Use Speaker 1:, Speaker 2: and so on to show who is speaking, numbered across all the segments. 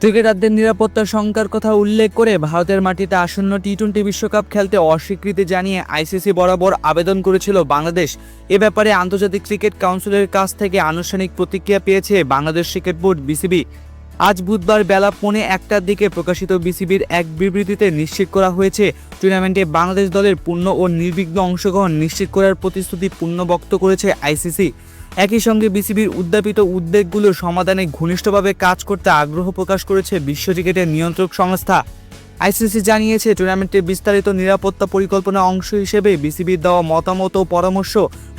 Speaker 1: ক্রিকেটারদের নিরাপত্তা শঙ্কার কথা উল্লেখ করে ভারতের মাটিতে আসন্ন টি-20 বিশ্বকাপ খেলতে অস্বীকৃতি জানিয়ে আইসিসি বরাবর আবেদন করেছিল বাংলাদেশ। এ ব্যাপারে আন্তর্জাতিক ক্রিকেট কাউন্সিলের কাছ থেকে আনুষ্ঠানিক প্রতিক্রিয়া পেয়েছে বাংলাদেশ ক্রিকেট বোর্ড বিসিবি। আজ বুধবার বেলা 1:45টার দিকে প্রকাশিত বিসিবির এক বিবৃতিতে নিশ্চিত করা হয়েছে, টুর্নামেন্টে বাংলাদেশ দলের পূর্ণ ও নির্বিঘ্ন অংশগ্রহণ নিশ্চিত করার প্রতিশ্রুতি পূর্ণবক্ত করেছে আইসিসি। একই সঙ্গে বিসিবির উদ্যাপিত উদ্বেগগুলো সমাধানে ঘনিষ্ঠভাবে কাজ করতে আগ্রহ প্রকাশ করেছে বিশ্ব ক্রিকেটের নিয়ন্ত্রক সংস্থা। আইসিসি জানিয়েছে, টুর্নামেন্টের বিস্তারিত নিরাপত্তা পরিকল্পনার অংশ হিসেবে বিসিবির দেওয়া মতামত ও পরামর্শ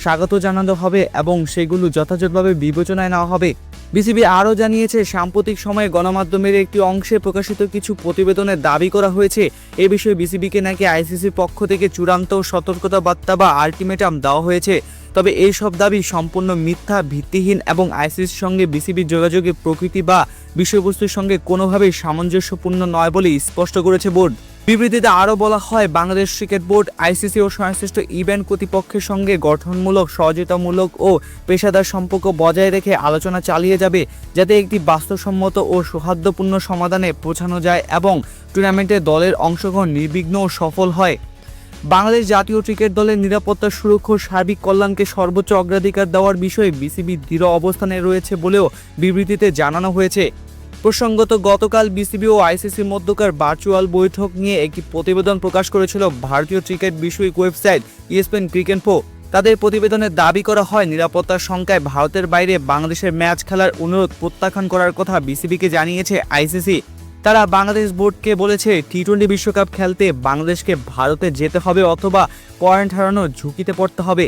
Speaker 1: স্বাগত জানানো হবে এবং সেগুলো যথাযথভাবে বিবেচনায় নেওয়া হবে। বিসিবি আরও জানিয়েছে, সাম্প্রতিক সময়ে গণমাধ্যমের একটি অংশে প্রকাশিত কিছু প্রতিবেদনে দাবি করা হয়েছে এ বিষয়ে বিসিবিকে নাকি আইসিসির পক্ষ থেকে চূড়ান্ত সতর্কতা বার্তা বা আলটিমেটাম দেওয়া হয়েছে। তবে এই সব দাবি সম্পূর্ণ মিথ্যা, ভিত্তিহীন এবং আইসিসির সঙ্গে বিসিবির যোগাযোগের প্রকৃতি বা বিষয়বস্তুর সঙ্গে কোনোভাবেই সামঞ্জস্যপূর্ণ নয় বলে স্পষ্ট করেছে বোর্ড। বিবৃতিতে আরও বলা হয়, বাংলাদেশ ক্রিকেট বোর্ড আইসিসি ও সংশ্লিষ্ট ইভেন্ট কর্তৃপক্ষের সঙ্গে গঠনমূলক, সহযোগিতামূলক ও পেশাদার সম্পর্ক বজায় রেখে আলোচনা চালিয়ে যাবে, যাতে একটি বাস্তবসম্মত ও সৌহার্দ্যপূর্ণ সমাধানে পৌঁছানো যায় এবং টুর্নামেন্টে দলের অংশগ্রহণ নির্বিঘ্ন ও সফল হয়। বাংলাদেশ জাতীয় ক্রিকেট দলের নিরাপত্তা, সুরক্ষা ও সার্বিক কল্যাণকে সর্বোচ্চ অগ্রাধিকার দেওয়ার বিষয়ে বিসিবি দৃঢ় অবস্থানে রয়েছে বলেও বিবৃতিতে জানানো হয়েছে। প্রসঙ্গত, গতকাল বিসিবি ও আইসিসির মধ্যকার ভার্চুয়াল বৈঠক নিয়ে একটি প্রতিবেদন প্রকাশ করেছিল ভারতীয় ক্রিকেট বিষয়ক ওয়েবসাইট ESPN ক্রিকইনফো। তাদের প্রতিবেদনে দাবি করা হয়, নিরাপত্তার শঙ্কায় ভারতের বাইরে বাংলাদেশের ম্যাচ খেলার অনুরোধ প্রত্যাখ্যান করার কথা বিসিবিকে জানিয়েছে আইসিসি। তারা বাংলাদেশ বোর্ডকে বলেছে, টি-20 বিশ্বকাপ খেলতে বাংলাদেশকে ভারতে যেতে হবে অথবা পয়েন্ট হারানোর ঝুঁকিতে পড়তে হবে।